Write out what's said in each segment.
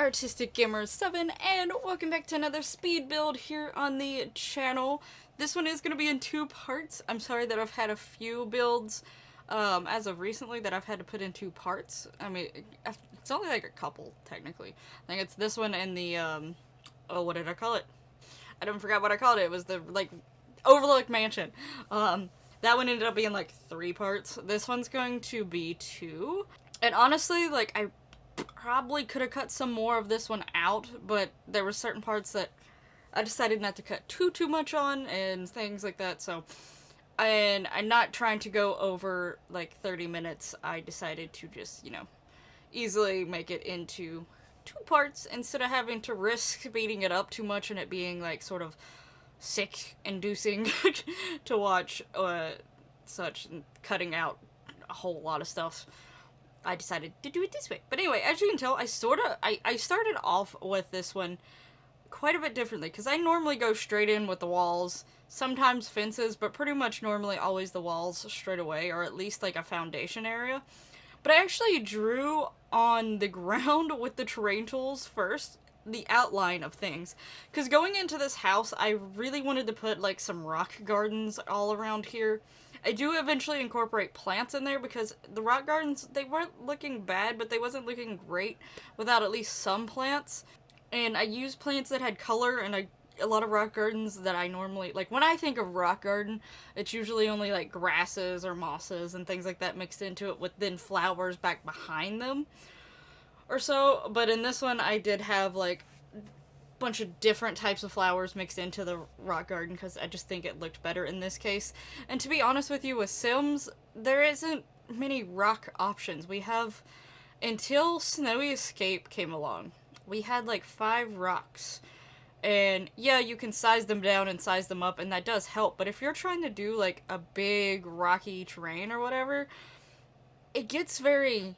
Artistic Gamer 7, and welcome back to another speed build here on the channel. This one is going to be in two parts. I'm sorry that I've had a few builds as of recently that I've had to put in two parts. I mean, it's only like a couple, technically. I think it's this one and the, oh, what did I call it? I don't forget what I called it. It was the, like, Overlook Mansion. That one ended up being like 3 parts. This one's going to be 2. And honestly, like, I probably could have cut some more of this one out, but there were certain parts that I decided not to cut too much on and things like that, so and I'm not trying to go over like 30 minutes. I decided to just, you know, easily make it into 2 parts instead of having to risk speeding it up too much and it being like sort of sick inducing to watch such, and cutting out a whole lot of stuff. I decided to do it this way. But anyway, as you can tell, I started off with this one quite a bit differently, because I normally go straight in with the walls, sometimes fences, but pretty much normally always the walls straight away, or at least like a foundation area. But I actually drew on the ground with the terrain tools first, the outline of things. Because going into this house, I really wanted to put like some rock gardens all around here. I do eventually incorporate plants in there because the rock gardens, they weren't looking bad, but they wasn't looking great without at least some plants. And I used plants that had color, and a lot of rock gardens that I normally, like when I think of rock garden, it's usually only like grasses or mosses and things like that mixed into it with then flowers back behind them or so. But in this one, I did have like bunch of different types of flowers mixed into the rock garden because I just think it looked better in this case. And to be honest with you, with Sims, there isn't many rock options. We have, until Snowy Escape came along, we had like 5 rocks. And yeah, you can size them down and size them up, and that does help. But if you're trying to do like a big rocky terrain or whatever, it gets very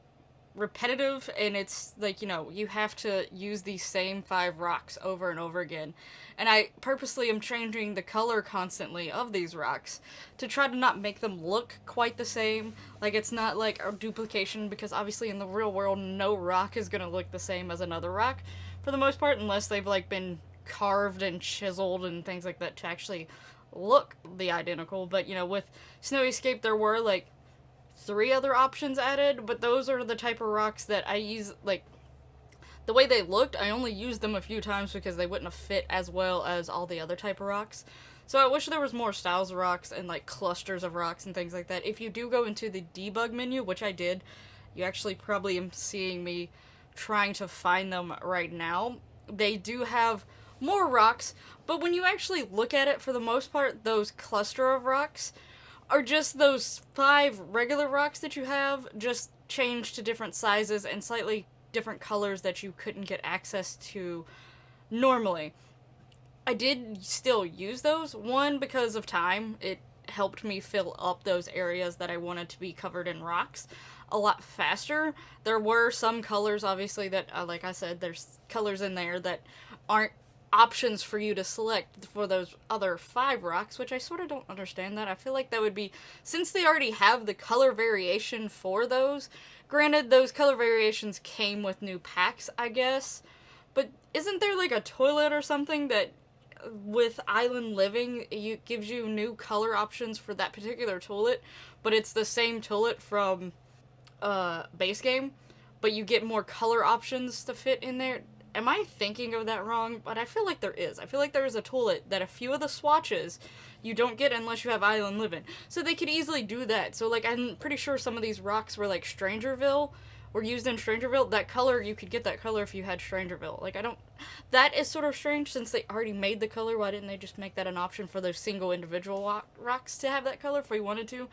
repetitive, and it's like, you know, you have to use these same 5 rocks over and over again. And I purposely am changing the color constantly of these rocks to try to not make them look quite the same. Like, it's not like a duplication, because obviously in the real world no rock is gonna look the same as another rock for the most part, unless they've like been carved and chiseled and things like that to actually look the identical. But you know, with Snowy Escape there were like 3 other options added, but those are the type of rocks that I use, like, the way they looked, I only used them a few times because they wouldn't have fit as well as all the other type of rocks. So I wish there was more styles of rocks and, like, clusters of rocks and things like that. If you do go into the debug menu, which I did, you actually probably am seeing me trying to find them right now. They do have more rocks, but when you actually look at it, for the most part, those cluster of rocks are just those 5 regular rocks that you have, just changed to different sizes and slightly different colors that you couldn't get access to normally. I did still use those, one, because of time. It helped me fill up those areas that I wanted to be covered in rocks a lot faster. There were some colors, obviously, that, like I said, there's colors in there that aren't options for you to select for those other 5 rocks, which I sort of don't understand that. I feel like that would be, since they already have the color variation for those, granted those color variations came with new packs, I guess, but isn't there like a toilet or something that with Island Living gives you new color options for that particular toilet, but it's the same toilet from base game, but you get more color options to fit in there? Am I thinking of that wrong? But I feel like there is. I feel like there is a toilet that a few of the swatches you don't get unless you have Island Living. So they could easily do that. So, like, I'm pretty sure some of these rocks were, like, Strangerville, were used in Strangerville. That color, you could get that color if you had Strangerville. Like, I don't... That is sort of strange, since they already made the color. Why didn't they just make that an option for those single individual rocks to have that color if we wanted to?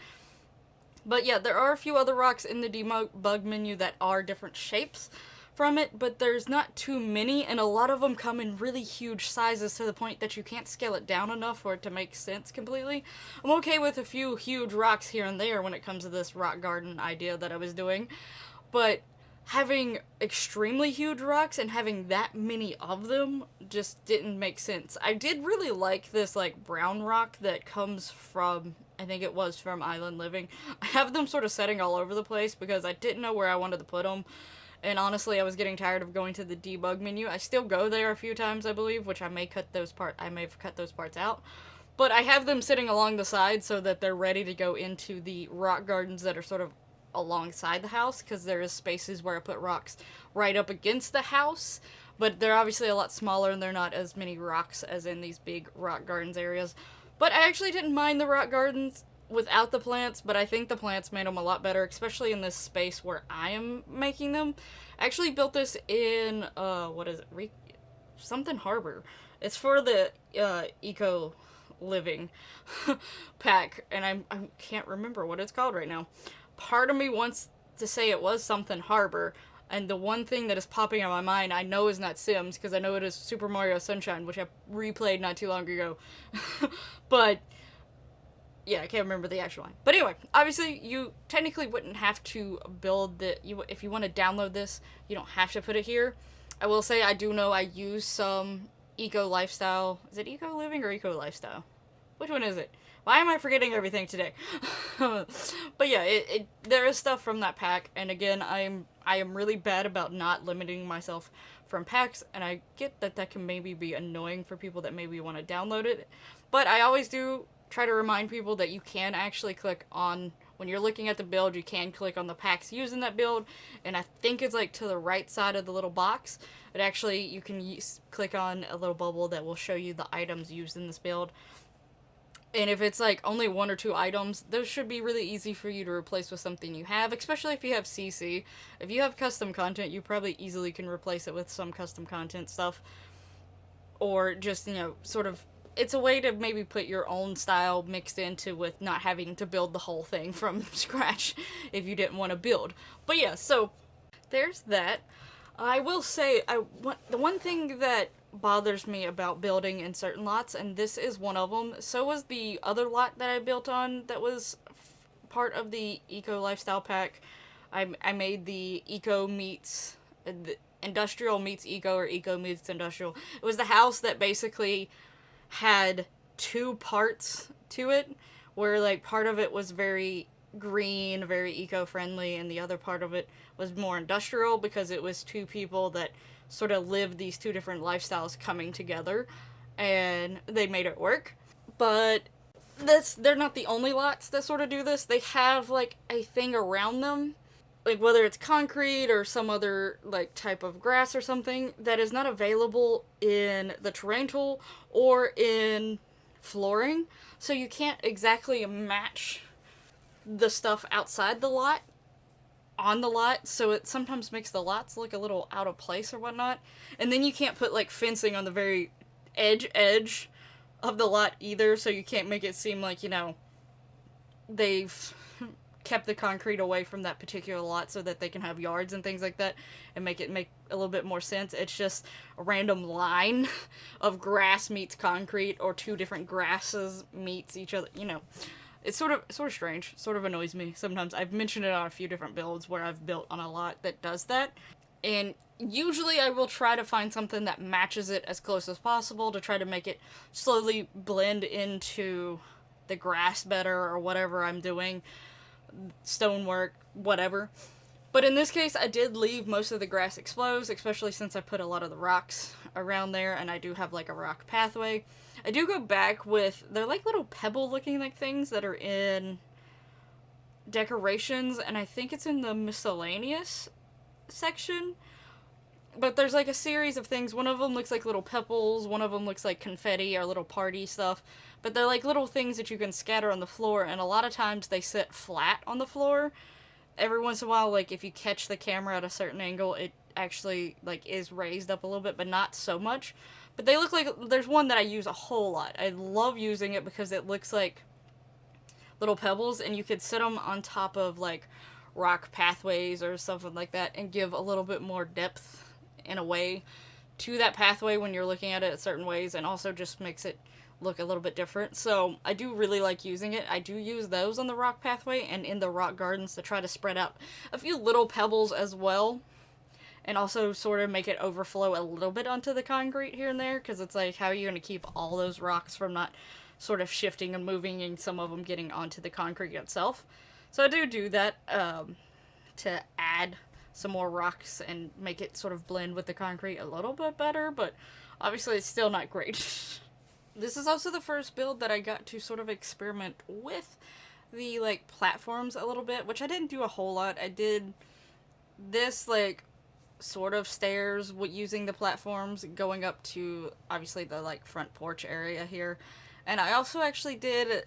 But yeah, there are a few other rocks in the debug menu that are different shapes from it, but there's not too many, and a lot of them come in really huge sizes to the point that you can't scale it down enough for it to make sense completely. I'm okay with a few huge rocks here and there when it comes to this rock garden idea that I was doing, but having extremely huge rocks and having that many of them just didn't make sense. I did really like this, like, brown rock that comes from, I think it was from Island Living. I have them sort of setting all over the place because I didn't know where I wanted to put them. And honestly, I was getting tired of going to the debug menu. I still go there a few times, I believe, which I may have cut those parts out. But I have them sitting along the side so that they're ready to go into the rock gardens that are sort of alongside the house, because there is spaces where I put rocks right up against the house, but they're obviously a lot smaller and they're not as many rocks as in these big rock gardens areas. But I actually didn't mind the rock gardens without the plants, but I think the plants made them a lot better, especially in this space where I am making them. I actually built this in, what is it? Something Harbor. It's for the, eco living pack, and I can't remember what it's called right now. Part of me wants to say it was something Harbor, and the one thing that is popping in my mind I know is not Sims, because I know it is Super Mario Sunshine, which I replayed not too long ago. But yeah, I can't remember the actual line. But anyway, obviously you technically wouldn't have to build if you want to download this, you don't have to put it here. I will say I do know I use some eco lifestyle. Is it eco living or eco lifestyle? Which one is it? Why am I forgetting everything today? But yeah, there is stuff from that pack, and again, I am really bad about not limiting myself from packs, and I get that can maybe be annoying for people that maybe want to download it, but I always do try to remind people that you can actually click on, when you're looking at the build, you can click on the packs used in that build, and I think it's like to the right side of the little box. But actually, you can click on a little bubble that will show you the items used in this build. And if it's like only 1 or 2 items, those should be really easy for you to replace with something you have, especially if you have CC. If you have custom content, you probably easily can replace it with some custom content stuff. Or just, sort of, it's a way to maybe put your own style mixed into with not having to build the whole thing from scratch if you didn't want to build. But yeah, so there's that. I will say, the one thing that bothers me about building in certain lots, and this is one of them, so was the other lot that I built on that was part of the Eco Lifestyle Pack. I made the Eco meets, the Industrial meets Eco, or Eco meets Industrial. It was the house that basically had 2 parts to it, where like part of it was very green, very eco-friendly, and the other part of it was more industrial, because it was 2 people that sort of lived these 2 different lifestyles coming together, and they made it work. But they're not the only lots that sort of do this. They have like a thing around them, like whether it's concrete or some other like type of grass or something, that is not available in the terrain tool or in flooring, so you can't exactly match the stuff outside the lot on the lot, so it sometimes makes the lots look a little out of place or whatnot. And then you can't put like fencing on the very edge of the lot either, so you can't make it seem like, they've kept the concrete away from that particular lot so that they can have yards and things like that and make it make a little bit more sense. It's just a random line of grass meets concrete, or 2 different grasses meets each other, It's sort of strange, sort of annoys me sometimes. I've mentioned it on a few different builds where I've built on a lot that does that. And usually I will try to find something that matches it as close as possible to try to make it slowly blend into the grass better, or whatever I'm doing. Stonework, whatever. But in this case, I did leave most of the grass exposed, especially since I put a lot of the rocks around there, and I do have like a rock pathway. I do go back with, they're like little pebble looking like things that are in decorations, and I think it's in the miscellaneous section. But there's like a series of things. One of them looks like little pebbles, one of them looks like confetti or little party stuff. But they're like little things that you can scatter on the floor, and a lot of times they sit flat on the floor. Every once in a while, like if you catch the camera at a certain angle, it actually like is raised up a little bit, but not so much. But they look like, there's one that I use a whole lot. I love using it because it looks like little pebbles, and you could sit them on top of like rock pathways or something like that and give a little bit more depth in a way to that pathway when you're looking at it certain ways, and also just makes it look a little bit different. So I do really like using it. I do use those on the rock pathway and in the rock gardens to try to spread out a few little pebbles as well, and also sort of make it overflow a little bit onto the concrete here and there, because it's like, how are you going to keep all those rocks from not sort of shifting and moving, and some of them getting onto the concrete itself. So I do that to add some more rocks and make it sort of blend with the concrete a little bit better, but obviously it's still not great. This is also the first build that I got to sort of experiment with the, like, platforms a little bit, which I didn't do a whole lot. I did this, like, sort of stairs using the platforms going up to, obviously, the, like, front porch area here. And I also actually did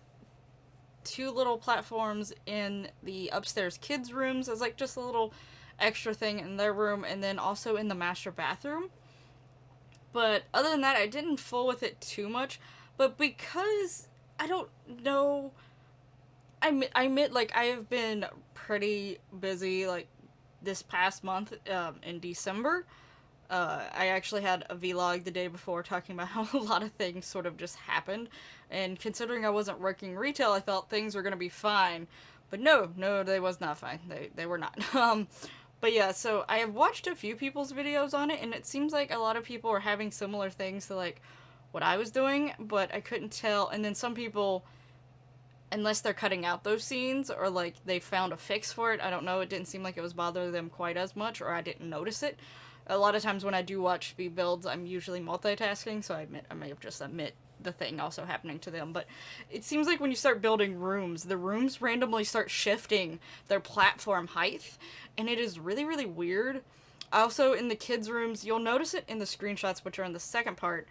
2 little platforms in the upstairs kids' rooms as, like, just a little extra thing in their room, and then also in the master bathroom. But other than that, I didn't fool with it too much. But because, I don't know, I admit, like, I have been pretty busy, like, this past month, in December. I actually had a vlog the day before talking about how a lot of things sort of just happened. And considering I wasn't working retail, I thought things were going to be fine. But no, they was not fine. They were not. But yeah, so I have watched a few people's videos on it, and it seems like a lot of people are having similar things to, like, what I was doing, but I couldn't tell. And then some people, unless they're cutting out those scenes, or, like, they found a fix for it, I don't know, it didn't seem like it was bothering them quite as much, or I didn't notice it. A lot of times when I do watch speed builds, I'm usually multitasking, so I may have just admit the thing also happening to them. But it seems like when you start building rooms, the rooms randomly start shifting their platform height, and it is really, really weird. Also, in the kids' rooms, you'll notice it in the screenshots, which are in the second part,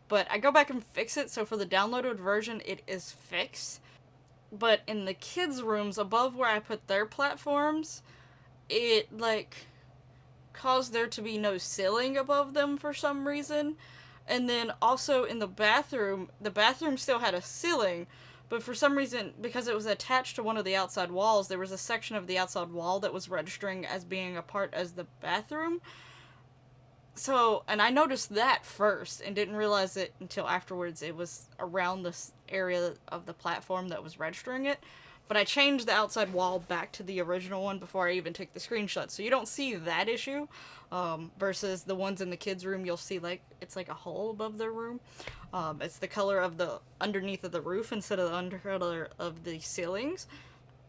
but I go back and fix it, so for the downloaded version, it is fixed. But in the kids' rooms, above where I put their platforms, it, like, caused there to be no ceiling above them for some reason. And then also in the bathroom still had a ceiling, but for some reason, because it was attached to one of the outside walls, there was a section of the outside wall that was registering as being a part as the bathroom. So, and I noticed that first and didn't realize it until afterwards. It was around this area of the platform that was registering it. But I changed the outside wall back to the original one before I even took the screenshot. So you don't see that issue, versus the ones in the kids' room, you'll see, like, it's like a hole above their room. It's the color of the underneath of the roof instead of the undercolor of the ceilings.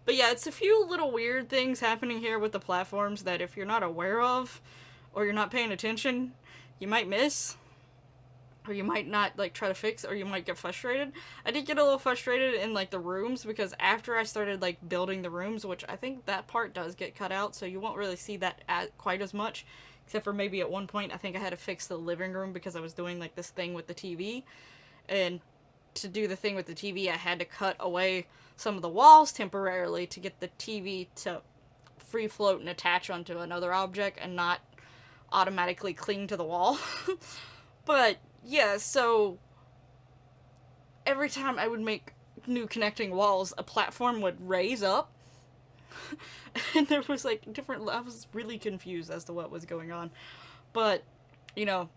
But yeah, it's a few little weird things happening here with the platforms that if you're not aware of, or you're not paying attention, you might miss. Or you might not, like, try to fix, or you might get frustrated. I did get a little frustrated in, like, the rooms, because after I started, like, building the rooms, which I think that part does get cut out, so you won't really see that quite as much, except for maybe at one point I think I had to fix the living room because I was doing, like, this thing with the TV, and to do the thing with the TV, I had to cut away some of the walls temporarily to get the TV to free float and attach onto another object and not automatically cling to the wall. But yeah, so every time I would make new connecting walls, a platform would raise up. And there was, like, I was really confused as to what was going on. But, you know,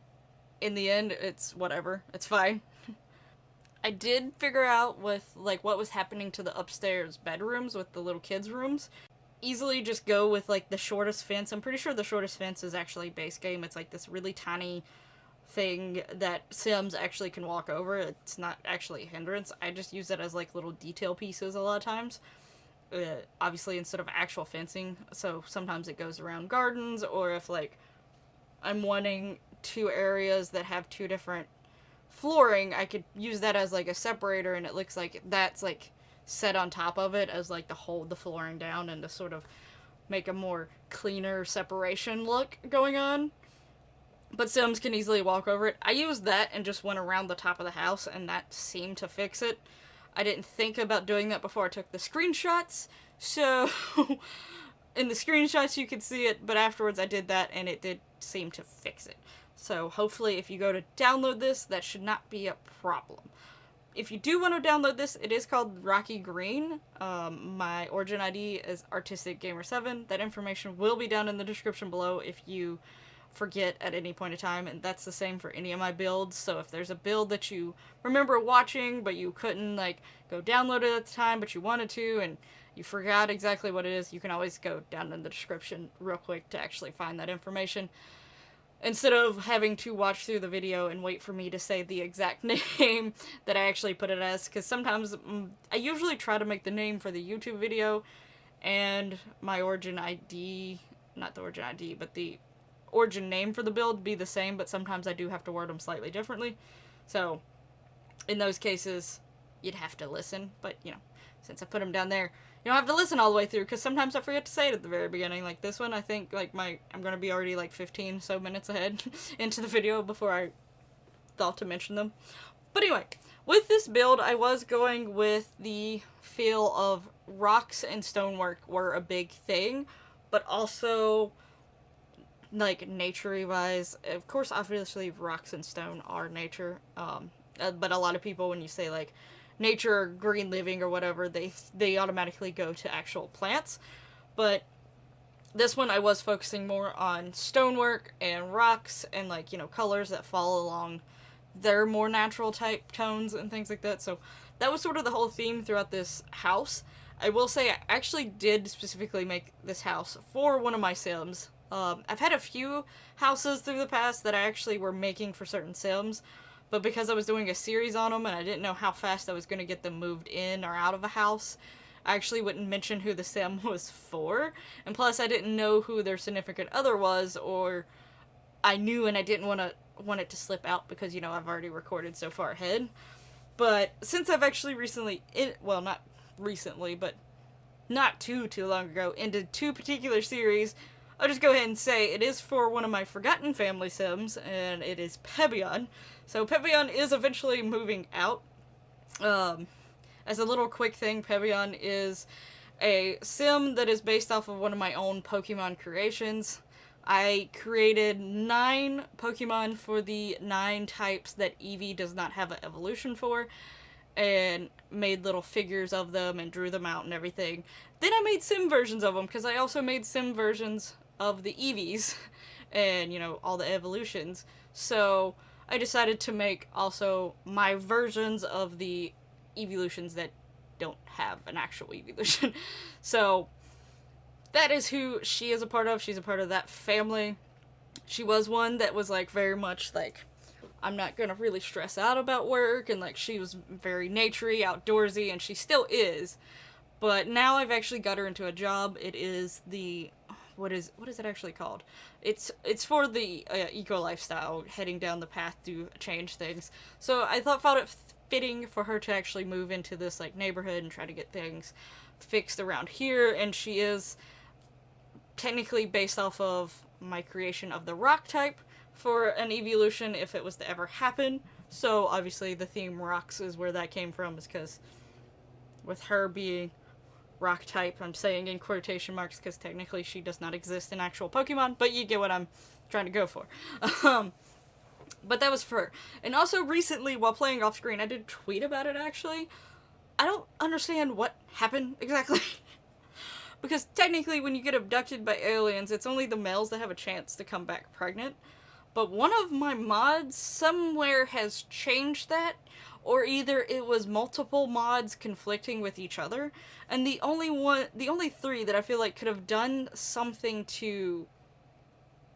in the end, it's whatever. It's fine. I did figure out with, like, what was happening to the upstairs bedrooms with the little kids' rooms. Easily just go with, like, the shortest fence. I'm pretty sure the shortest fence is actually base game. It's, like, this really tiny thing that Sims actually can walk over. It's not actually a hindrance. I just use it as, like, little detail pieces a lot of times. Obviously, instead of actual fencing. So sometimes it goes around gardens, or if, like, I'm wanting 2 areas that have 2 different flooring, I could use that as, like, a separator, and it looks like that's, like, set on top of it as, like, to hold the flooring down and to sort of make a more cleaner separation look going on. But Sims can easily walk over it. I used that and just went around the top of the house, and that seemed to fix it. I didn't think about doing that before I took the screenshots, so in the screenshots you could see it, but afterwards I did that, and it did seem to fix it. So hopefully if you go to download this, that should not be a problem. If you do want to download this, it is called Rocky Green. My origin ID is ArtisticGamer7. That information will be down in the description below if you forget at any point in time, and that's the same for any of my builds. So if there's a build that you remember watching but you couldn't, like, go download it at the time but you wanted to and you forgot exactly what it is, you can always go down in the description real quick to actually find that information, instead of having to watch through the video and wait for me to say the exact name that I actually put it as, because sometimes I usually try to make the name for the YouTube video and my origin ID not the origin ID, but the origin name for the build be the same, but sometimes I do have to word them slightly differently. So, in those cases, you'd have to listen, but, you know, since I put them down there, you don't have to listen all the way through, because sometimes I forget to say it at the very beginning. Like, this one, I think, like, I'm gonna be already, like, 15 so minutes ahead into the video before I thought to mention them. But anyway, with this build, I was going with the feel of rocks and stonework were a big thing, but also, like, nature-y wise. Of course, obviously, rocks and stone are nature, but a lot of people, when you say, like, nature or green living or whatever, they automatically go to actual plants. But this one I was focusing more on stonework and rocks and, like, you know, colors that fall along their more natural type tones and things like that. So that was sort of the whole theme throughout this house. I will say I actually did specifically make this house for one of my sims. I've had a few houses through the past that I actually were making for certain sims, but because I was doing a series on them and I didn't know how fast I was going to get them moved in or out of a house, I actually wouldn't mention who the sim was for, and plus I didn't know who their significant other was, or I knew and I didn't want it to slip out because, you know, I've already recorded so far ahead. But since I've actually recently, well, not recently, but not too long ago, ended 2 particular series, I'll just go ahead and say it is for one of my forgotten family sims, and it is Pebion. So Pebion is eventually moving out. As a little quick thing, Pebion is a sim that is based off of one of my own Pokemon creations. I created 9 Pokemon for the 9 types that Eevee does not have an evolution for, and made little figures of them and drew them out and everything. Then I made sim versions of them, because I also made sim versions of the Eevees and, you know, all the evolutions. So I decided to make also my versions of the evolutions that don't have an actual evolution. So that is who she is a part of. She's a part of that family. She was one that was, like, very much, like, I'm not gonna really stress out about work, and, like, she was very naturey, outdoorsy, and she still is. But now I've actually got her into a job. It is the, what is it actually called? It's for the eco lifestyle, heading down the path to change things. So I thought it fitting for her to actually move into this, like, neighborhood and try to get things fixed around here, and she is technically based off of my creation of the rock type for an evolution if it was to ever happen. So obviously the theme rocks is where that came from, is because with her being rock type, I'm saying in quotation marks because technically she does not exist in actual Pokemon, but you get what I'm trying to go for. But that was for her. And also recently, while playing off screen, I did tweet about it actually. I don't understand what happened exactly. Because technically when you get abducted by aliens, it's only the males that have a chance to come back pregnant. But one of my mods somewhere has changed that, or either it was multiple mods conflicting with each other, and the only 3 that I feel like could have done something to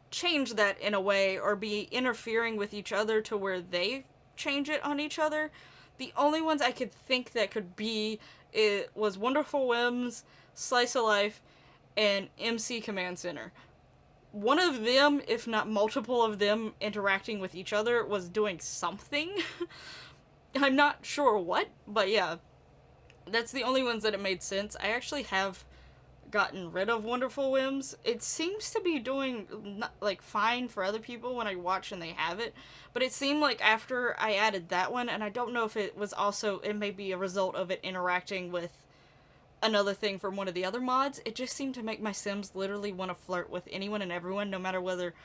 change that in a way, or be interfering with each other to where they change it on each other, the only ones I could think that could be, it was Wonderful Whims, Slice of Life, and MC Command Center. One of them, if not multiple of them, interacting with each other was doing something. I'm not sure what, but yeah. That's the only ones that it made sense. I actually have gotten rid of Wonderful Whims. It seems to be doing, like, fine for other people when I watch and they have it. But it seemed like after I added that one, and I don't know if it was also, it may be a result of it interacting with another thing from one of the other mods, it just seemed to make my sims literally want to flirt with anyone and everyone, no matter whether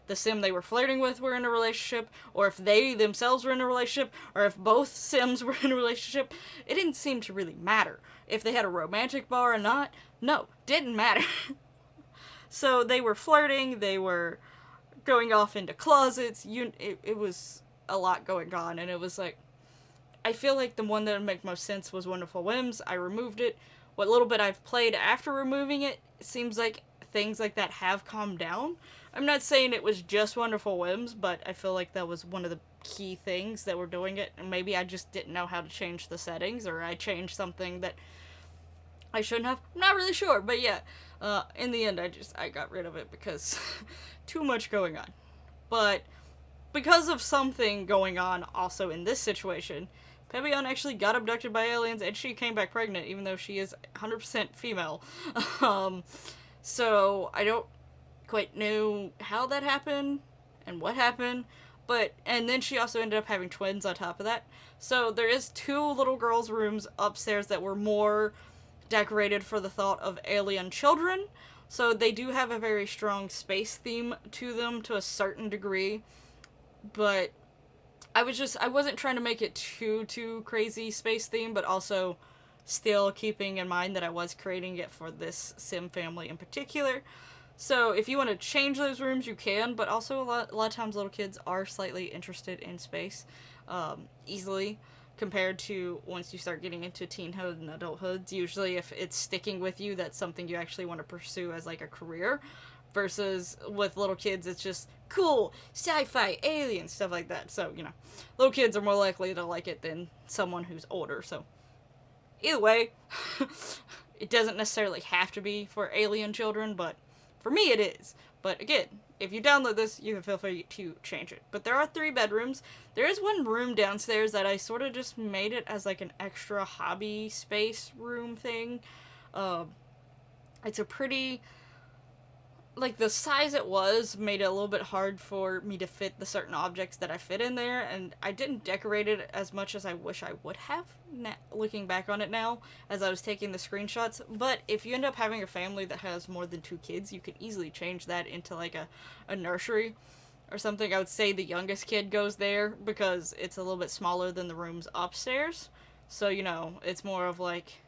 the sim they were flirting with were in a relationship, or if they themselves were in a relationship, or if both sims were in a relationship. It didn't seem to really matter. If they had a romantic bar or not, no, didn't matter. So they were flirting, they were going off into closets, it was a lot going on, and it was like, I feel like the one that would make most sense was Wonderful Whims. I removed it. What little bit I've played after removing it, it seems like things like that have calmed down. I'm not saying it was just Wonderful Whims, but I feel like that was one of the key things that were doing it, and maybe I just didn't know how to change the settings, or I changed something that I shouldn't have. I'm not really sure, but yeah. In the end, I got rid of it because too much going on. But because of something going on also in this situation, Pebion actually got abducted by aliens and she came back pregnant, even though she is 100% female. So I don't quite know how that happened and what happened, and then she also ended up having twins on top of that. So there is 2 little girls' rooms upstairs that were more decorated for the thought of alien children. So they do have a very strong space theme to them to a certain degree. But I wasn't trying to make it too crazy space theme, but also still keeping in mind that I was creating it for this sim family in particular. So if you want to change those rooms, you can, but also a lot of times little kids are slightly interested in space easily, compared to once you start getting into teenhood and adulthood. Usually if it's sticking with you, that's something you actually want to pursue as like a career, versus with little kids, it's just cool, sci-fi, aliens, stuff like that. So, you know, little kids are more likely to like it than someone who's older. So either way, it doesn't necessarily have to be for alien children, but for me it is. But again, if you download this, you can feel free to change it. But there are 3 bedrooms. There is one room downstairs that I sort of just made it as like an extra hobby space room thing. It's a pretty... like, the size it was made it a little bit hard for me to fit the certain objects that I fit in there, and I didn't decorate it as much as I wish I would have, looking back on it now, as I was taking the screenshots. But if you end up having a family that has more than 2 kids, you can easily change that into, like, a nursery or something. I would say the youngest kid goes there, because it's a little bit smaller than the rooms upstairs. So, you know, it's more of, like,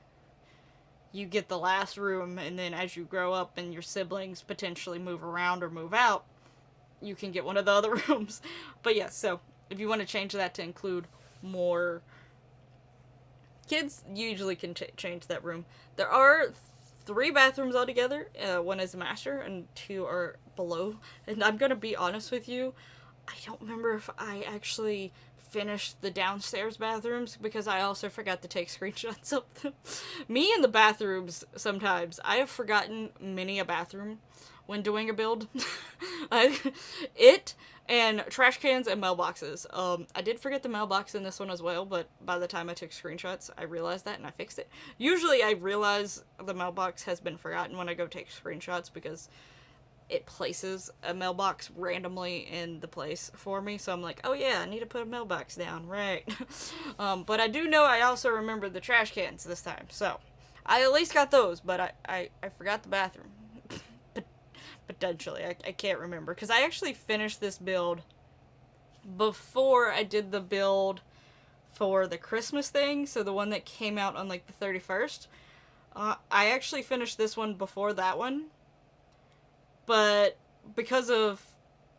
you get the last room, and then as you grow up and your siblings potentially move around or move out, you can get one of the other rooms. But yeah, so if you want to change that to include more kids, you usually can change that room. There are 3 bathrooms altogether. 1 is a master and 2 are below. And I'm gonna be honest with you, I don't remember if I actually finished the downstairs bathrooms, because I also forgot to take screenshots of them. Me in the bathrooms, sometimes, I have forgotten many a bathroom when doing a build. It and trash cans and mailboxes. I did forget the mailbox in this one as well, but by the time I took screenshots, I realized that and I fixed it. Usually I realize the mailbox has been forgotten when I go take screenshots, because it places a mailbox randomly in the place for me, so I'm like, oh yeah, I need to put a mailbox down, right. But I do know I also remember the trash cans this time, so I at least got those, but I forgot the bathroom. Potentially, I can't remember, because I actually finished this build before I did the build for the Christmas thing, so the one that came out on like the 31st. I actually finished this one before that one, but because of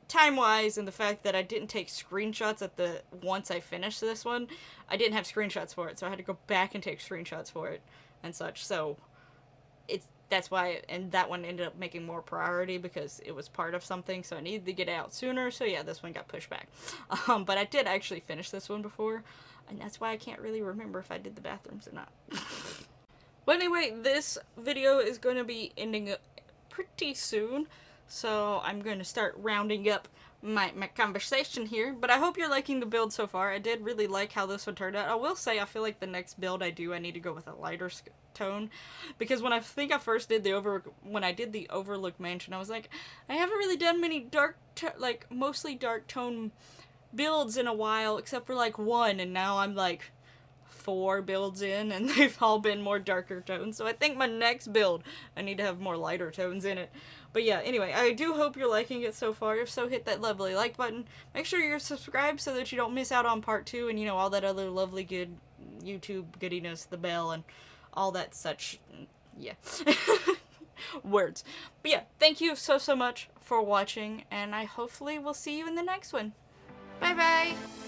time-wise and the fact that I didn't take screenshots once I finished this one, I didn't have screenshots for it, so I had to go back and take screenshots for it and such. So that's why, and that one ended up making more priority because it was part of something, so I needed to get it out sooner. So yeah, this one got pushed back. But I did actually finish this one before, and that's why I can't really remember if I did the bathrooms or not. But anyway, this video is going to be ending pretty soon, so I'm going to start rounding up my conversation here, but I hope you're liking the build so far. I did really like how this one turned out. I will say I feel like the next build I need to go with a lighter tone, because when I think I first did when I did the Overlook Mansion, I was like, I haven't really done many mostly dark tone builds in a while, except for like 1, and now I'm like 4 builds in, and they've all been more darker tones. So I think my next build, I need to have more lighter tones in it. But yeah, anyway, I do hope you're liking it so far. If so, hit that lovely like button. Make sure you're subscribed so that you don't miss out on part 2 and, you know, all that other lovely good YouTube goodiness, the bell, and all that such, yeah, words. But yeah, thank you so much for watching, and I hopefully will see you in the next one. Bye bye!